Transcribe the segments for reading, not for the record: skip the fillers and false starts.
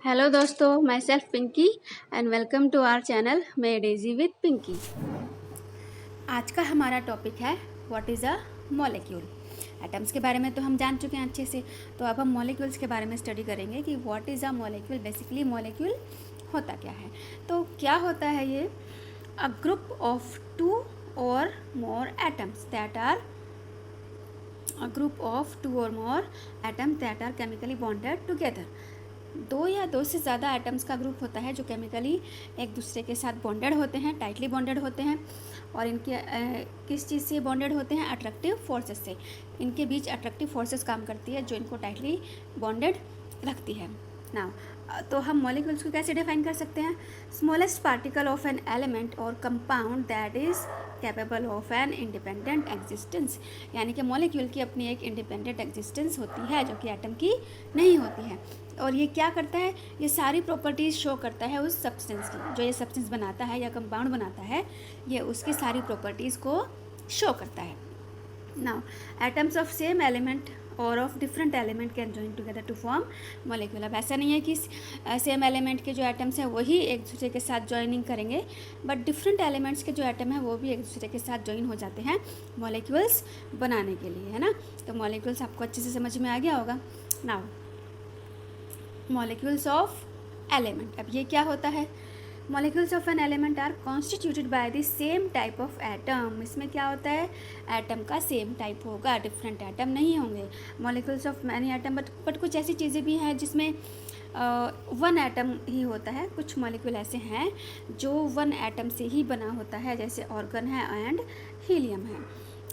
Hello दोस्तों, myself Pinky and welcome to our channel made easy with Pinky. आज का हमारा टॉपिक है what is a molecule. Atoms के बारे में तो हम जान चुके हैं अच्छे से, तो अब हम मॉलिक्यूल्स के बारे में स्टडी करेंगे कि what is a molecule. Basically molecule होता क्या है। तो क्या होता है ये? अ ग्रुप ऑफ टू और more atoms that are a group of two or more atoms that are chemically bonded together। दो या दो से ज़्यादा एटम्स का ग्रुप होता है जो केमिकली एक दूसरे के साथ बॉन्डेड होते हैं, टाइटली बॉन्डेड होते हैं। और इनके किस चीज़ से बॉन्डेड होते हैं? अट्रैक्टिव फोर्सेस से। इनके बीच अट्रैक्टिव फोर्सेस काम करती है जो इनको टाइटली बॉन्डेड रखती है। नाउ तो हम मॉलिक्यूल्स को कैसे डिफाइन कर सकते हैं? Smallest particle of an element और compound that is capable of an independent existence. यानी कि मॉलिक्यूल की अपनी एक इंडिपेंडेंट एग्जिस्टेंस होती है जो कि एटम की नहीं होती है। और ये क्या करता है? ये सारी प्रॉपर्टीज़ शो करता है उस सब्सटेंस की। जो ये सब्सटेंस बनाता है या कंपाउंड बनाता है, ये उसकी सारी प्रॉपर्टीज़ को शो करता है। Now atoms of same element और of different element can join together to form molecule. अब ऐसा नहीं है कि सेम एलिमेंट के जो एटम्स हैं वही एक दूसरे के साथ ज्वाइनिंग करेंगे, बट डिफरेंट एलिमेंट्स के जो एटम हैं वो भी एक दूसरे के साथ ज्वाइन हो जाते हैं मॉलिक्यूल्स बनाने के लिए, है ना। तो मॉलिक्यूल्स आपको अच्छे से समझ में आ गया होगा। नाउ मॉलिक्यूल्स ऑफ एलिमेंट, अब ये क्या होता है? Molecules of an element are constituted by the same type of atom. इसमें क्या होता है? एटम का सेम टाइप होगा, डिफरेंट एटम नहीं होंगे। Molecules of many atom, but कुछ ऐसी चीज़ें भी हैं जिसमें वन एटम ही होता है। कुछ मॉलिक्यूल ऐसे हैं जो वन एटम से ही बना होता है, जैसे ऑर्गन है एंड हीलियम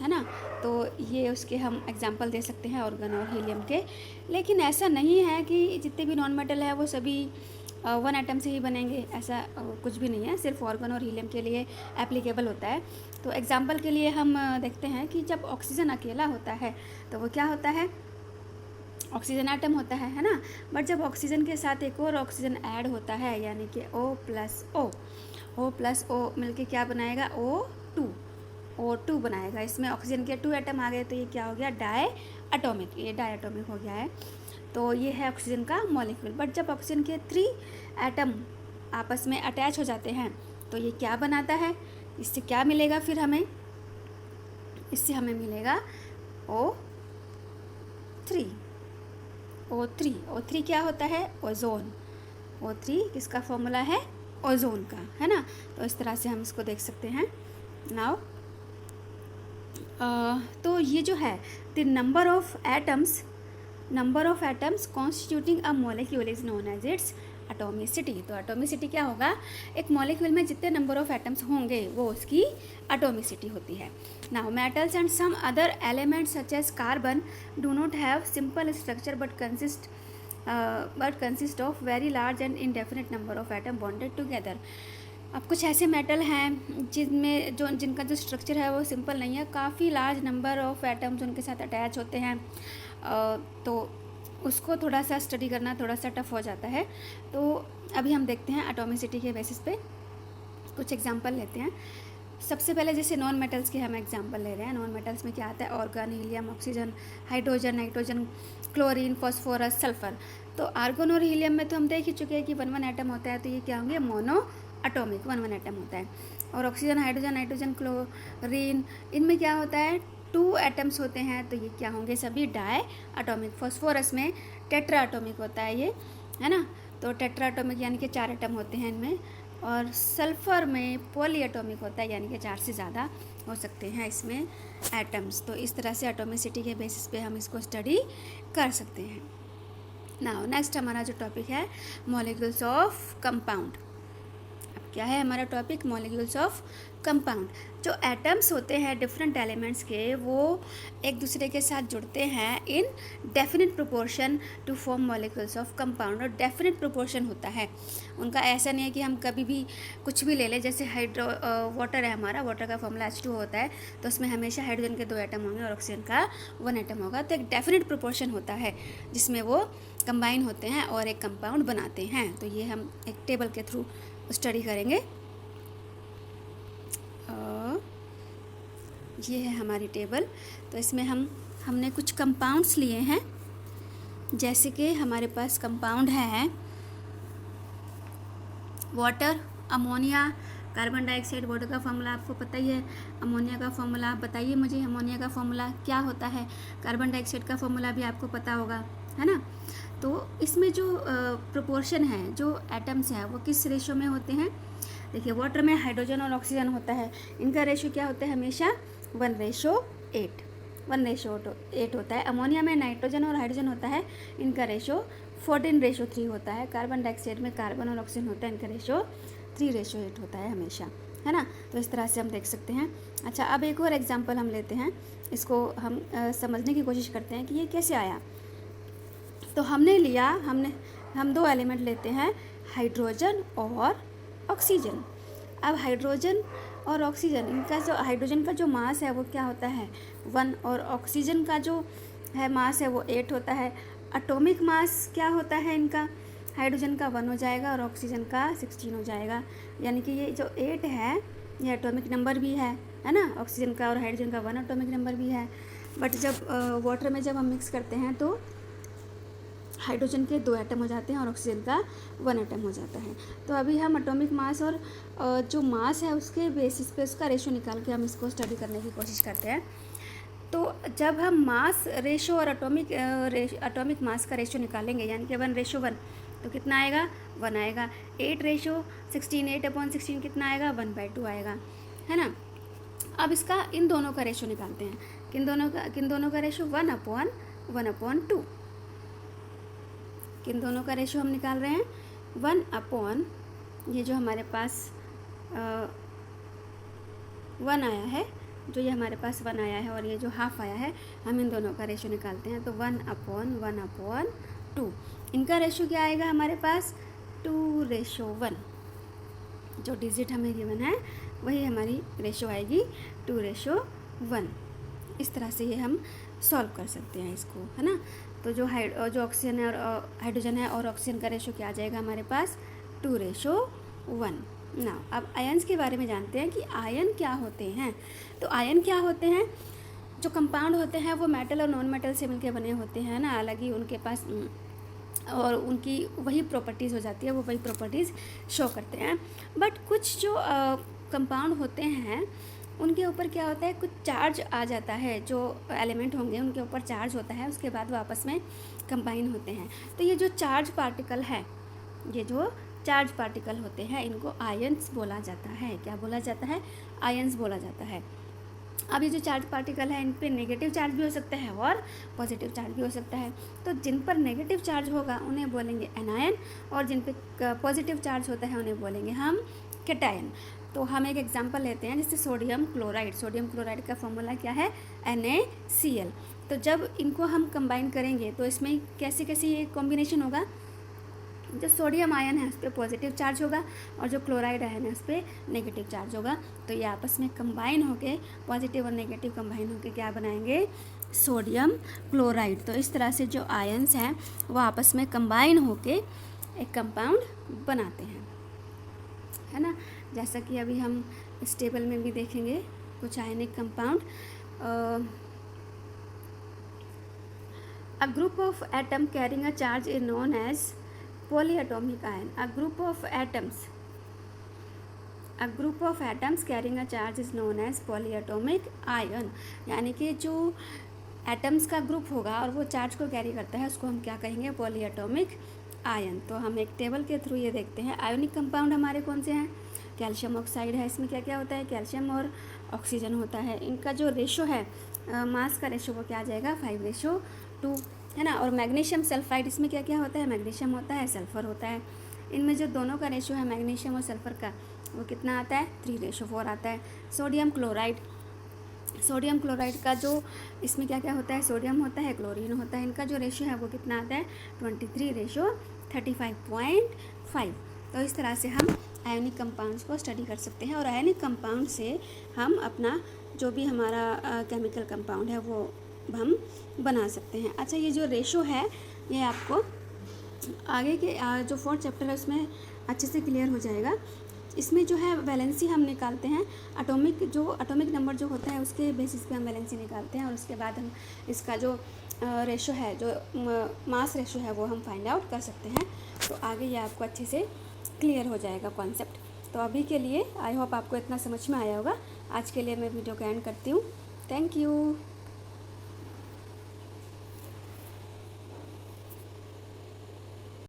है ना। तो ये उसके हम एग्जांपल दे सकते हैं ऑर्गन और हीलियम के। लेकिन ऐसा नहीं है कि जितने भी नॉन मेटल है वो सभी वन एटम से ही बनेंगे, ऐसा कुछ भी नहीं है। सिर्फ ऑर्गन और हीलियम के लिए एप्लीकेबल होता है। तो एग्जांपल के लिए हम देखते हैं कि जब ऑक्सीजन अकेला होता है तो वो क्या होता है? ऑक्सीजन एटम होता है ना। बट जब ऑक्सीजन के साथ एक और ऑक्सीजन ऐड होता है, यानी कि O प्लस O मिलके क्या बनाएगा? O2 बनाएगा। इसमें ऑक्सीजन के 2 एटम आ गए तो ये क्या हो गया? Diatomic. ये डाई एटॉमिक हो गया है। तो ये है ऑक्सीजन का मॉलिक्यूल। बट जब ऑक्सीजन के 3 एटम आपस में अटैच हो जाते हैं तो ये क्या बनाता है? इससे क्या मिलेगा फिर हमें? इससे हमें मिलेगा O3 क्या होता है? ओजोन। O3 किसका फॉर्मूला है? ओजोन का, है ना। तो इस तरह से हम इसको देख सकते हैं। नाउ तो ये जो है the number of atoms constituting a molecule is known as its atomicity. तो एटॉमिसिटी क्या होगा? एक मॉलिक्यूल में जितने नंबर ऑफ एटम्स होंगे वो उसकी एटॉमिसिटी होती है। Now metals and some other elements such as carbon do not have simple structure but consist of very large and indefinite number of atom bonded together. अब कुछ ऐसे मेटल हैं जिनका जो स्ट्रक्चर है वो सिंपल नहीं है, काफ़ी लार्ज नंबर ऑफ एटम्स उनके साथ अटैच होते हैं। तो उसको थोड़ा सा स्टडी करना थोड़ा सा टफ हो जाता है। तो अभी हम देखते हैं एटॉमिसिटी के बेसिस पे कुछ एग्जांपल लेते हैं। सबसे पहले जैसे नॉन मेटल्स के हम एग्जांपल ले रहे हैं। नॉन मेटल्स में क्या आता है? Organ, helium, oxygen, hydrogen, nitrogen, chlorine, phosphorus, sulphur. तो आर्गन और हीलियम में तो हम देख ही चुके हैं कि 1 एटम होता है, तो ये क्या होंगे? मोनो एटॉमिक 1 एटम होता है। और ऑक्सीजन, हाइड्रोजन, नाइट्रोजन, क्लोरीन, इनमें क्या होता है? 2 एटम्स होते हैं, तो ये क्या होंगे? सभी डाई एटॉमिक। फॉस्फोरस में टेट्रा एटॉमिक होता है ये, है ना। तो टेट्रा एटॉमिक यानी कि 4 एटम होते हैं इनमें। और सल्फ़र में पॉली एटॉमिक होता है, यानी कि 4 से ज़्यादा हो सकते हैं इसमें एटम्स। तो इस तरह से एटॉमिसिटी के बेसिस पे हम इसको स्टडी कर सकते हैं। नाउ नेक्स्ट हमारा जो टॉपिक है मॉलिक्यूल्स ऑफ कंपाउंड। अब क्या है हमारा टॉपिक? Molecules of compound. जो एटम्स होते हैं डिफरेंट एलिमेंट्स के, वो एक दूसरे के साथ जुड़ते हैं in definite proportion to form molecules of compound. और डेफिनेट प्रोपोर्शन होता है उनका। ऐसा नहीं है कि हम कभी भी कुछ भी ले लें। जैसे वाटर है हमारा, वाटर का फॉर्मूला H2 होता है, तो उसमें हमेशा हाइड्रोजन के 2 एटम होंगे और ऑक्सीजन का 1 एटम होगा। तो एक डेफिनेट प्रोपोर्शन होता है जिसमें वो कंबाइन होते हैं और एक कंपाउंड बनाते हैं। तो ये हम एक टेबल के थ्रू स्टडी करेंगे। ये है हमारी टेबल। तो इसमें हमने कुछ कंपाउंड्स लिए हैं। जैसे कि हमारे पास कंपाउंड है water, ammonia, carbon dioxide. Water का फॉर्मूला आपको पता ही है, अमोनिया का फॉर्मूला बताइए मुझे, अमोनिया का फॉर्मूला क्या होता है। कार्बन डाइऑक्साइड का फॉर्मूला भी आपको पता होगा, है ना। तो इसमें जो प्रोपोर्शन है, जो एटम्स हैं वो किस रेशो में होते हैं। देखिए वाटर में हाइड्रोजन और ऑक्सीजन होता है, इनका रेशो क्या होता है हमेशा 1:8, 1:8 होता है। अमोनिया में नाइट्रोजन और हाइड्रोजन होता है, इनका रेशो 14:3 होता है। कार्बन डाइऑक्साइड में कार्बन और ऑक्सीजन होता है, इनका रेशो 3:8 होता है हमेशा, है ना। तो इस तरह से हम देख सकते हैं। अच्छा, अब एक और एग्जांपल हम लेते हैं, इसको हम समझने की कोशिश करते हैं कि ये कैसे आया। तो हम दो एलिमेंट लेते हैं, हाइड्रोजन और ऑक्सीजन। अब हाइड्रोजन और ऑक्सीजन, इनका जो हाइड्रोजन का जो मास है वो क्या होता है 1, और ऑक्सीजन का जो है मास है वो 8 होता है। एटॉमिक मास क्या होता है इनका, हाइड्रोजन का 1 हो जाएगा और ऑक्सीजन का 16 हो जाएगा। यानी कि ये जो 8 है ये एटॉमिक नंबर भी है ना, ऑक्सीजन का और हाइड्रोजन का 1 एटॉमिक नंबर भी है। बट जब वाटर में जब हम मिक्स करते हैं तो हाइड्रोजन के 2 एटम हो जाते हैं और ऑक्सीजन का 1 एटम हो जाता है। तो अभी हम एटॉमिक मास और जो मास है उसके बेसिस पे उसका रेशो निकाल के हम इसको स्टडी करने की कोशिश करते हैं। तो जब हम मास रेशो और एटॉमिक मास का रेशो निकालेंगे, यानी कि 1:1, तो कितना आएगा 1 आएगा। 8:16, 8/16 कितना आएगा 1/2 आएगा, है ना। अब इसका इन दोनों का रेशो निकालते हैं, किन दोनों का रेशो 1/1/2। किन दोनों का रेशो हम निकाल रहे हैं 1/, ये जो हमारे पास 1 आया है, जो ये हमारे पास 1 आया है और ये जो हाफ आया है, हम इन दोनों का रेशो निकालते हैं। तो 1/1/2, इनका रेशो क्या आएगा हमारे पास 2:1। जो डिजिट हमें गिवन है वही हमारी रेशो आएगी 2:1। इस तरह से ये हम सॉल्व कर सकते हैं इसको, है ना। तो जो ऑक्सीजन है और हाइड्रोजन है और ऑक्सीजन का रेशो क्या आ जाएगा हमारे पास 2:1। ना अब आयन्स के बारे में जानते हैं कि आयन क्या होते हैं। तो आयन क्या होते हैं, जो कंपाउंड होते हैं वो मेटल और नॉन मेटल से मिलकर बने होते हैं ना, अलग ही उनके पास और उनकी वही प्रॉपर्टीज़ हो जाती है, वो वही प्रॉपर्टीज़ शो करते हैं। बट कुछ जो कंपाउंड होते हैं उनके ऊपर क्या होता है, कुछ चार्ज आ जाता है, जो एलिमेंट होंगे उनके ऊपर चार्ज होता है, उसके बाद वो आपस में कंबाइन होते हैं। तो ये जो चार्ज पार्टिकल है, ये जो चार्ज पार्टिकल होते हैं इनको आयन्स बोला जाता है। क्या बोला जाता है, आयन्स बोला जाता है। अब ये जो चार्ज पार्टिकल है इन पे नेगेटिव चार्ज भी हो सकता है और पॉजिटिव चार्ज भी हो सकता है। तो जिन पर नेगेटिव चार्ज होगा उन्हें बोलेंगे एनायन, और जिन पे पॉजिटिव चार्ज होता है उन्हें बोलेंगे हम कैटायन। तो हम एक एग्जांपल लेते हैं, जैसे सोडियम क्लोराइड। सोडियम क्लोराइड का फॉर्मूला क्या है NaCl। तो जब इनको हम कंबाइन करेंगे तो इसमें कैसे कैसे ये कॉम्बिनेशन होगा, जो सोडियम आयन है उस पर पॉजिटिव चार्ज होगा और जो क्लोराइड आयन है उस पर नेगेटिव चार्ज होगा। तो ये आपस में कंबाइन होके पॉजिटिव और नेगेटिव कंबाइन होके क्या बनाएंगे, सोडियम क्लोराइड। तो इस तरह से जो आयन्स हैं वो आपस में कंबाइन होके एक कंपाउंड बनाते हैं, है ना। जैसा कि अभी हम इस टेबल में भी देखेंगे कुछ ionic compound. A group of atom carrying a charge is known as polyatomic ion. A group of atoms carrying a charge is known as polyatomic ion. यानी कि जो एटम्स का ग्रुप होगा और वो चार्ज को कैरी करता है उसको हम क्या कहेंगे, पॉलीएटॉमिक आयन। तो हम एक टेबल के थ्रू ये देखते हैं आयोनिक कंपाउंड हमारे कौन से हैं। कैल्शियम ऑक्साइड है, इसमें क्या क्या होता है, कैल्शियम और ऑक्सीजन होता है। इनका जो रेशो है मास का रेशो वो क्या आ जाएगा 5:2, है ना। और मैग्नीशियम सल्फाइड, इसमें क्या क्या होता है, मैग्नीशियम होता है, सल्फर होता है। इनमें जो दोनों का रेशो है मैग्नीशियम और सल्फर का वो कितना आता है 3:4 आता है। सोडियम क्लोराइड का जो इसमें क्या क्या होता है, सोडियम होता है, क्लोरीन होता है। इनका जो रेशो है वो कितना आता है 23:35.5। तो इस तरह से हम आयोनिक कंपाउंड्स को स्टडी कर सकते हैं और आयोनिक कंपाउंड से हम अपना जो भी हमारा केमिकल कंपाउंड है वो हम बना सकते हैं। अच्छा, ये जो रेशो है ये आपको आगे के जो 4th चैप्टर है उसमें अच्छे से क्लियर हो जाएगा। इसमें जो है वैलेंसी हम निकालते हैं, एटॉमिक नंबर जो होता है उसके बेसिस पे हम वैलेंसी निकालते हैं और उसके बाद हम इसका जो रेशो है, जो मास रेशो है वो हम फाइंड आउट कर सकते हैं। तो आगे ये आपको अच्छे से क्लियर हो जाएगा कॉन्सेप्ट। तो अभी के लिए आई होप आपको इतना समझ में आया होगा। आज के लिए मैं वीडियो को एंड करती हूँ। Thank you.